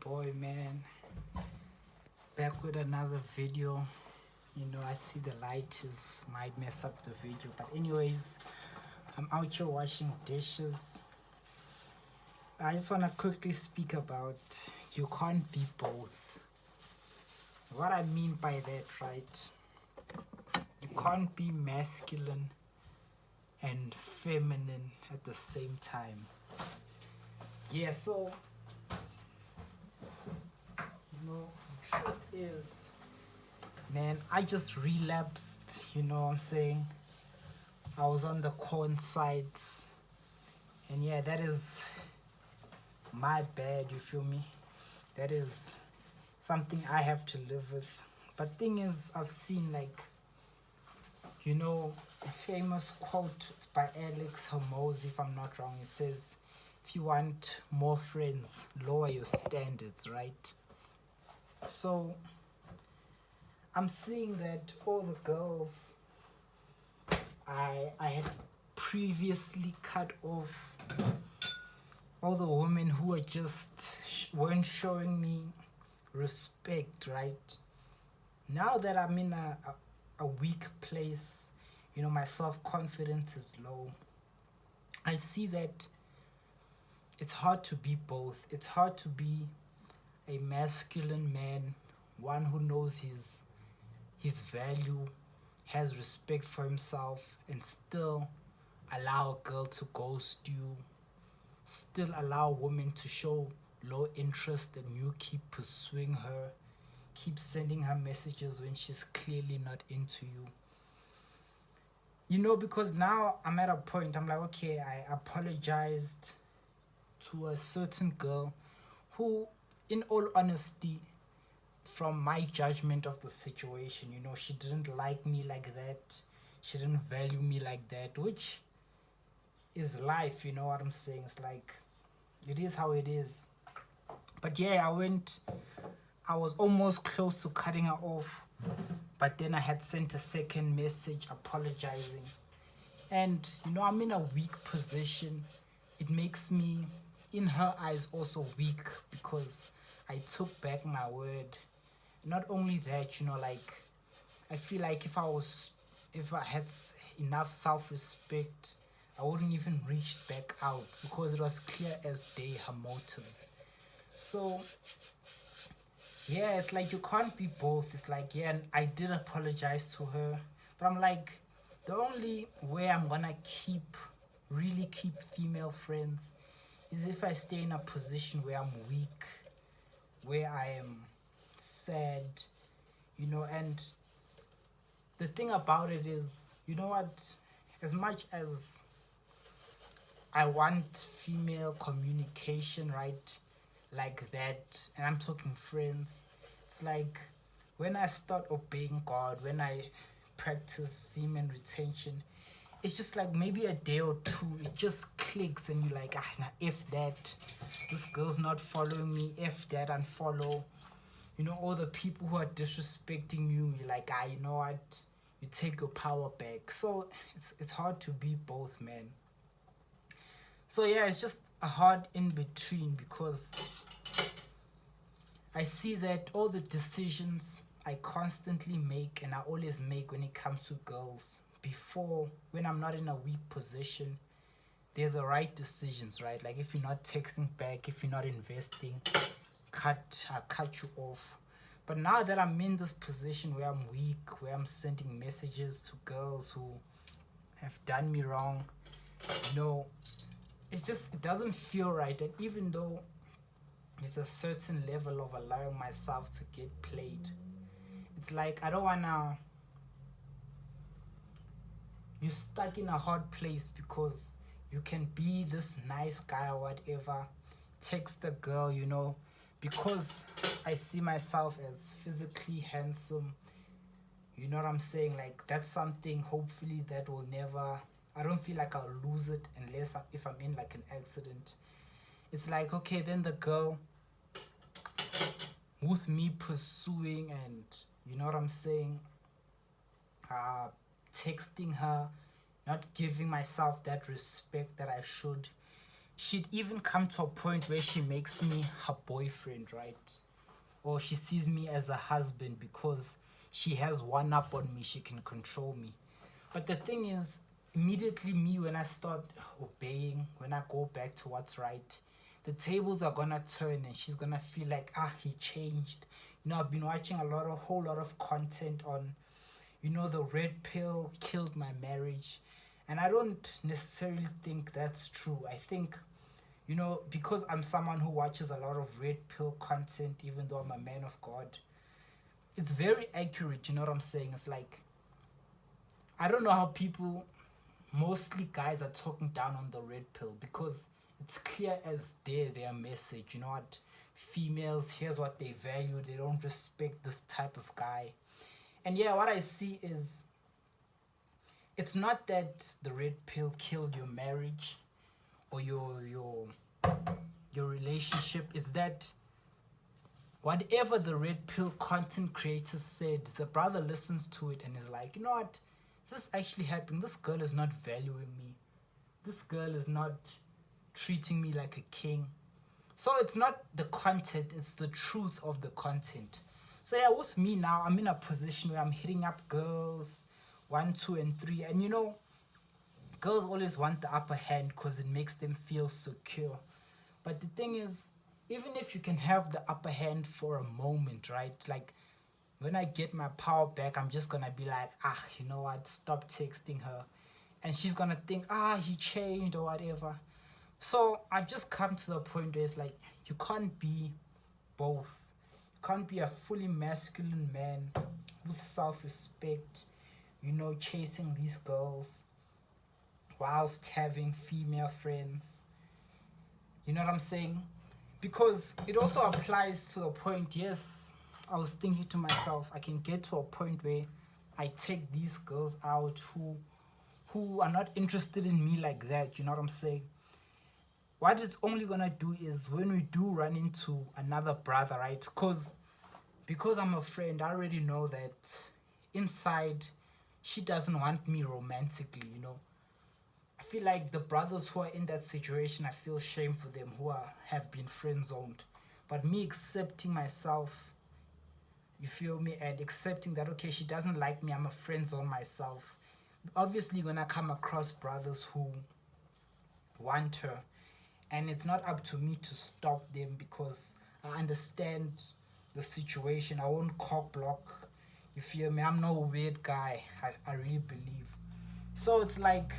boy, man. Back with another video. I see the light might mess up the video, but anyways, I'm out here washing dishes. I just want to quickly speak about you can't be both. What I mean by that, right? You can't be masculine and feminine at the same time. Yeah, so the truth is, man, I just relapsed, you know what I'm saying? I was on the corn sides, and yeah, that is my bad, you feel me? That is something I have to live with. But thing is, I've seen a famous quote. It's by Alex Hormozi, if I'm not wrong. It says, if you want more friends, lower your standards, right? So I'm seeing that all the girls I had previously cut off, all the women who were just weren't showing me respect, right? Now that I'm in a weak place, my self-confidence is low. I see that it's hard to be both. It's hard to be a masculine man, one who knows his value, has respect for himself, and still allow a girl to ghost you, still allow a woman to show low interest and you keep pursuing her, keep sending her messages when she's clearly not into you. Because now I'm at a point, I'm like, okay, I apologized to a certain girl who, in all honesty, from my judgment of the situation, she didn't like me like that. She didn't value me like that, which is life, you know what I'm saying? It's like, it is how it is. But yeah, I was almost close to cutting her off, but then I had sent a second message apologizing. And, I'm in a weak position. It makes me, in her eyes, also weak because I took back my word. Not only that, I feel like if I had enough self-respect, I wouldn't even reach back out because it was clear as day her motives. So yeah, it's like you can't be both. It's like, yeah, I did apologize to her, but I'm like, the only way I'm gonna really keep female friends is if I stay in a position where I'm weak, where I am sad, and the thing about it is, what, as much as I want female communication, right, like that, and I'm talking friends, it's like when I start obeying God, when I practice semen retention, it's just like maybe a day or two, it just clicks and you're like, nah, if that, this girl's not following me, if that, unfollow. All the people who are disrespecting you, you're like, you know what, you take your power back. So it's hard to be both, man. So yeah, it's just a hard in between because I see that all the decisions I constantly make and I always make when it comes to girls, before, when I'm not in a weak position, they're the right decisions, right? Like if you're not texting back, if you're not investing, I cut you off. But now that I'm in this position where I'm weak, where I'm sending messages to girls who have done me wrong, it doesn't feel right. And even though there's a certain level of allowing myself to get played, it's like I don't wanna, you're stuck in a hard place because you can be this nice guy or whatever, text a girl, because I see myself as physically handsome. You know what I'm saying? Like that's something hopefully that will never, I don't feel like I'll lose it if I'm in like an accident. It's like, okay, then the girl, with me pursuing and, you know what I'm saying, texting her, not giving myself that respect that I should, she'd even come to a point where she makes me her boyfriend, right? Or she sees me as a husband because she has one up on me, she can control me. But the thing is, immediately me, when I start obeying, when I go back to what's right, the tables are gonna turn and she's gonna feel like, he changed. I've been watching whole lot of content on, the red pill killed my marriage. And I don't necessarily think that's true. I think, because I'm someone who watches a lot of red pill content, even though I'm a man of God, it's very accurate, you know what I'm saying? It's like, I don't know how people, mostly guys, are talking down on the red pill because it's clear as day their message. You know what? Females, here's what they value. They don't respect this type of guy. And yeah, what I see is, it's not that the red pill killed your marriage or your relationship. Is that whatever the red pill content creator said, the brother listens to it and is like, you know what? This actually happened. This girl is not valuing me. This girl is not treating me like a king. So it's not the content, it's the truth of the content. So yeah, with me now, I'm in a position where I'm hitting up girls 1, 2, and 3. And girls always want the upper hand because it makes them feel secure. But the thing is, even if you can have the upper hand for a moment, right? Like, when I get my power back, I'm just gonna be like, you know what, stop texting her. And she's gonna think, he changed or whatever. So I've just come to the point where it's like, you can't be both. You can't be a fully masculine man with self-respect, chasing these girls whilst having female friends. You know what I'm saying? Because it also applies to the point, yes, I was thinking to myself, I can get to a point where I take these girls out who are not interested in me like that. You know what I'm saying? What it's only gonna do is when we do run into another brother, right? Because I'm a friend, I already know that inside she doesn't want me romantically, I feel like the brothers who are in that situation, I feel shame for them who have been friend zoned. But me accepting myself, you feel me, and accepting that, okay, she doesn't like me, I'm a friend zone myself. Obviously gonna come across brothers who want her, and it's not up to me to stop them because I understand the situation. I won't cock block, you feel me, I'm no weird guy. I really believe. So it's like,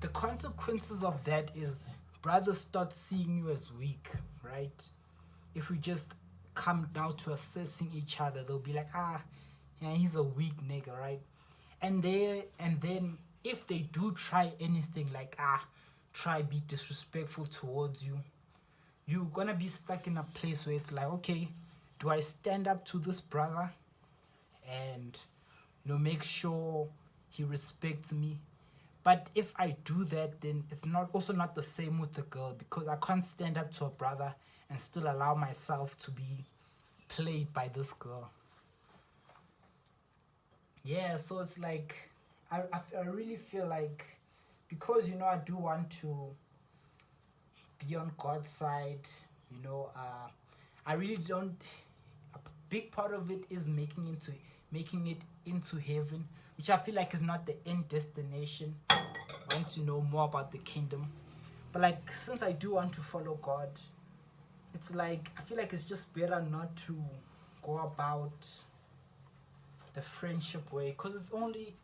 the consequences of that is brothers start seeing you as weak, right? If we just come down to assessing each other, they'll be like, yeah, he's a weak nigga, right? And then if they do try anything like try be disrespectful towards you, you're gonna be stuck in a place where it's like, okay, do I stand up to this brother and make sure he respects me? But if I do that, then it's not the same with the girl, because I can't stand up to a brother and still allow myself to be played by this girl. Yeah, so it's like, I really feel like, because I do want to be on God's side, I really don't. A big part of it is making it into heaven, which I feel like is not the end destination. I want to know more about the kingdom, but like, since I do want to follow God, it's like, I feel like it's just better not to go about the friendship way, because it's only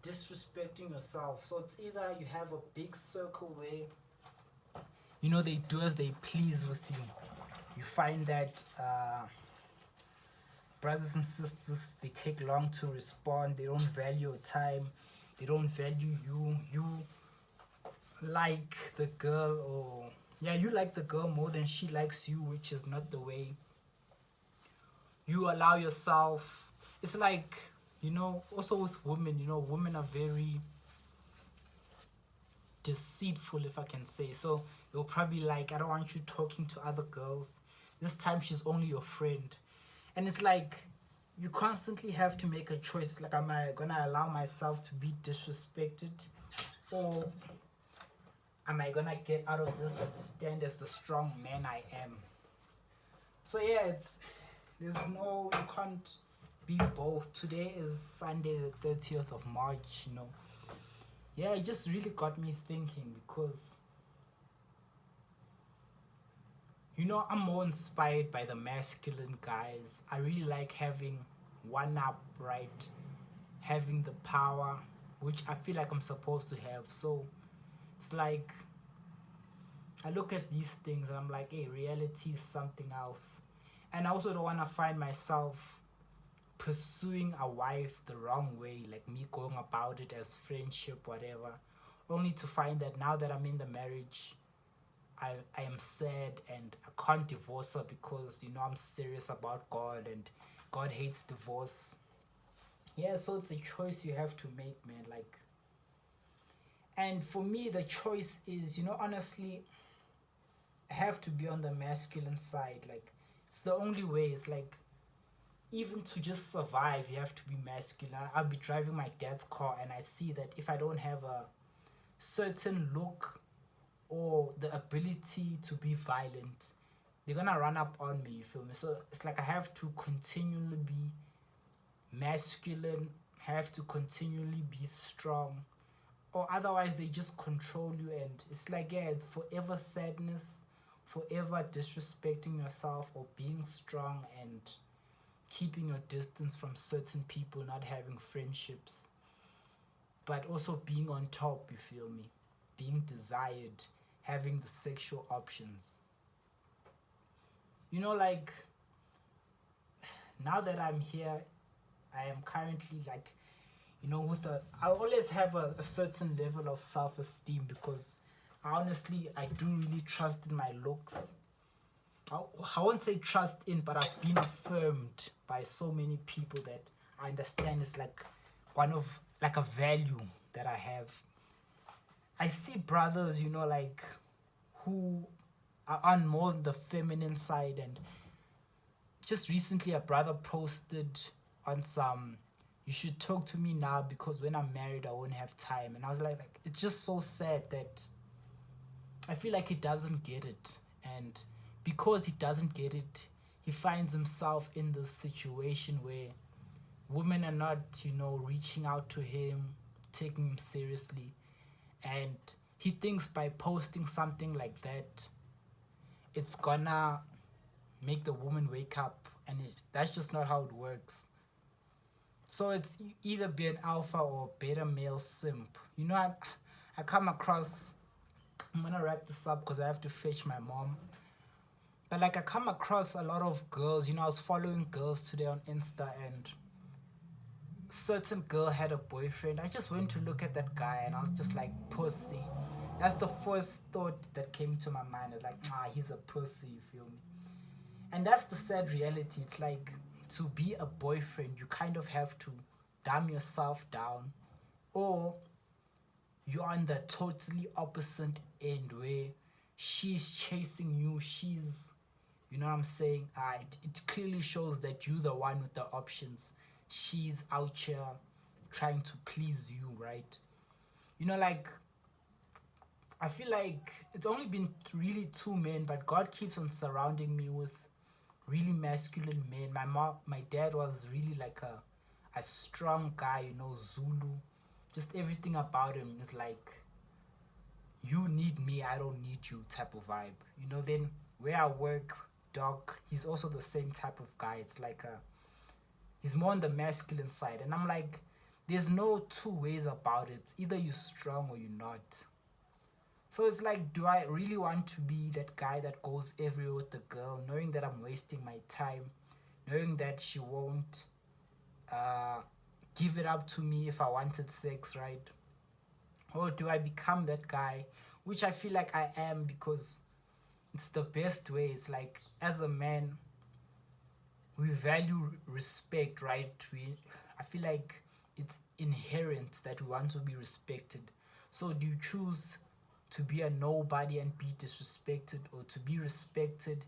disrespecting yourself. So it's either you have a big circle where they do as they please with you. You find that brothers and sisters, they take long to respond. They don't value your time. They don't value you. You like the girl, or you like the girl more than she likes you, which is not the way. You allow yourself. It's like, also with women, women are very deceitful, if I can say. So they'll probably like, I don't want you talking to other girls. This time she's only your friend. And it's like, you constantly have to make a choice. Like, am I gonna allow myself to be disrespected, or am I gonna get out of this and stand as the strong man I am? So yeah, you can't be both. Today is Sunday the 30th of March, you know. Yeah, it just really got me thinking because, you know, I'm more inspired by the masculine guys. I really like having one up, right? Having the power, which I feel like I'm supposed to have. So it's like I look at these things and I'm like, hey, reality is something else. And I also don't want to find myself pursuing a wife the wrong way, like me going about it as friendship, whatever, only to find that now that I'm in the marriage, I am sad and I can't divorce her because, you know, I'm serious about God and God hates divorce. Yeah, so it's a choice you have to make, man. Like, and for me, the choice is, you know, honestly, I have to be on the masculine side. Like, it's the only way. It's like, even to just survive, you have to be masculine. I'll be driving my dad's car and I see that if I don't have a certain look or the ability to be violent, they're gonna run up on me, you feel me? So it's like I have to continually be masculine, have to continually be strong, or otherwise they just control you. And it's like, yeah, it's forever sadness, forever disrespecting yourself, or being strong and keeping your distance from certain people, not having friendships, but also being on top, you feel me? Being desired, having the sexual options. You know, like, now that I'm here, I am currently like, you know, I always have a certain level of self-esteem because I do really trust in my looks. I won't say trust in, but I've been affirmed by so many people that I understand is like like a value that I have. I see brothers, you know, like who are on more the feminine side, and just recently a brother posted on some, you should talk to me now because when I'm married I won't have time. And I was like it's just so sad that I feel like he doesn't get it. And because he doesn't get it, he finds himself in this situation where women are not, you know, reaching out to him, taking him seriously. And he thinks by posting something like that, it's gonna make the woman wake up. And that's just not how it works. So it's either be an alpha or beta male simp. You know, I come across, I'm gonna wrap this up because I have to fetch my mom. But like I come across a lot of girls, you know, I was following girls today on Insta, and certain girl had a boyfriend. I just went to look at that guy and I was just like, pussy. That's the first thought that came to my mind. It's like, he's a pussy, you feel me? And that's the sad reality. It's like, to be a boyfriend, you kind of have to dumb yourself down, or you're on the totally opposite end where she's chasing you, you know what I'm saying? It clearly shows that you're the one with the options. She's out here trying to please you, right? You know, like, I feel like it's only been really two men, but God keeps on surrounding me with really masculine men. My dad was really like a strong guy, you know, Zulu. Just everything about him is like, you need me, I don't need you type of vibe. You know, then where I work, Doc, he's also the same type of guy. It's like he's more on the masculine side. And I'm like, there's no two ways about it. Either you're strong or you're not. So it's like, do I really want to be that guy that goes everywhere with the girl, knowing that I'm wasting my time, knowing that she won't uh, give it up to me if I wanted sex, right? Or do I become that guy, which I feel like I am because it's the best way. It's like, as a man, we value respect, right? I feel like it's inherent that we want to be respected. So do you choose to be a nobody and be disrespected, or to be respected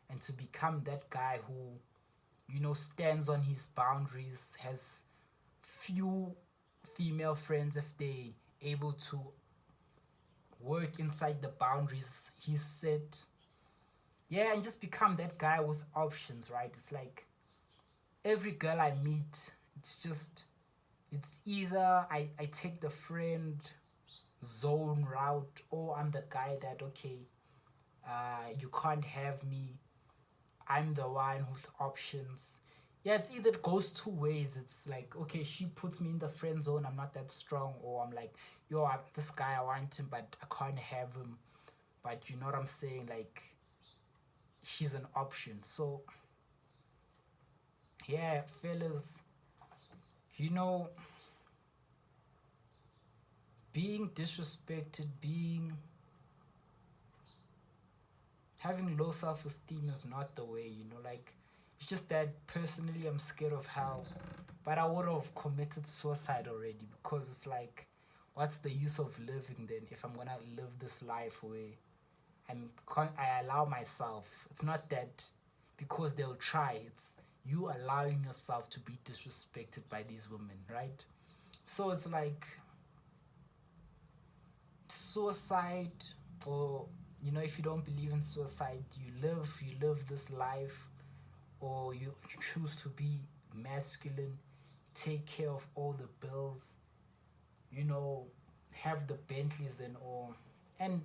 and to become that guy who, you know, stands on his boundaries, has few female friends if they able to work inside the boundaries he set. Yeah, and just become that guy with options, right? It's like every girl I meet, it's either I take the friend zone route, or I'm the guy that, okay, you can't have me, I'm the one with options. Yeah, it's either, it goes two ways. It's like, okay, she puts me in the friend zone, I'm not that strong, or I'm like, yo, this guy, I want him but I can't have him. But you know what I'm saying, like, she's an option. So yeah, fellas, you know, being disrespected, having low self-esteem is not the way, like, it's just that personally I'm scared of hell. But I would have committed suicide already, because it's like, what's the use of living then if I'm gonna live this life where I allow myself. It's not that because they'll try, it's you allowing yourself to be disrespected by these women, right? So it's like suicide, or if you don't believe in suicide, you live this life, or you choose to be masculine, take care of all the bills, you know have the Bentleys and all. And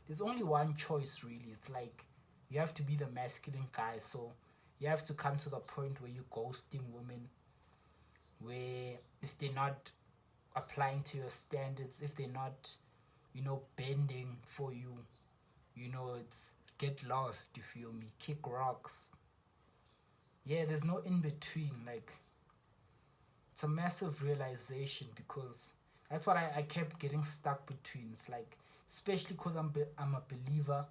there's only one choice, really. It's like you have to be the masculine guy, so you have to come to the point where you're ghosting women, where if they're not applying to your standards, if they're not bending for you, it's get lost, you feel me, kick rocks. Yeah, there's no in between. Like, it's a massive realization, because that's what I kept getting stuck between. It's like, especially because I'm a believer,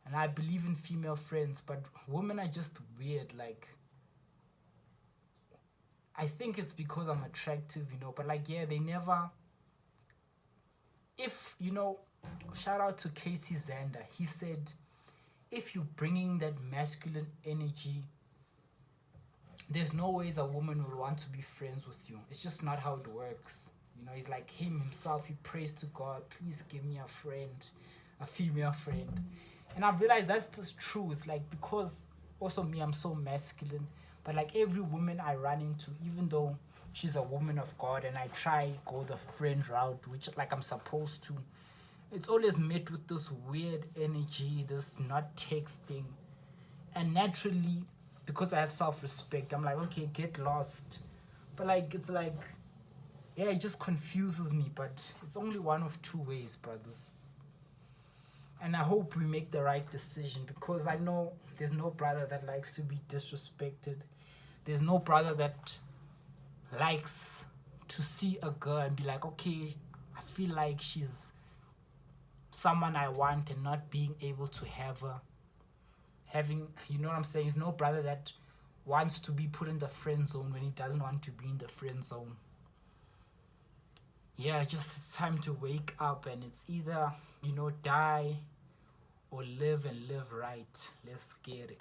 and I believe in female friends, but women are just weird. Like, I think it's because I'm attractive, but like, yeah, they never. If shout out to Casey Zander. He said, if you're bringing that masculine energy, there's no ways a woman will want to be friends with you. It's just not how it works. He's like him himself. He prays to God, please give me a friend, a female friend. And I've realized that's just true. It's like, because also me, I'm so masculine, but like every woman I run into, even though she's a woman of God and I try go the friend route, which like I'm supposed to, it's always met with this weird energy, this not texting. And naturally, because I have self-respect, I'm like, okay, get lost. But like, it's like, yeah, it just confuses me. But it's only one of two ways, brothers. And I hope we make the right decision, because I know there's no brother that likes to be disrespected. There's no brother that likes to see a girl and be like, okay, I feel like she's someone I want, and not being able to have her. Having, you know what I'm saying? There's no brother that wants to be put in the friend zone when he doesn't want to be in the friend zone. Yeah, just it's time to wake up, and it's either, die or live, and live right. Let's get it.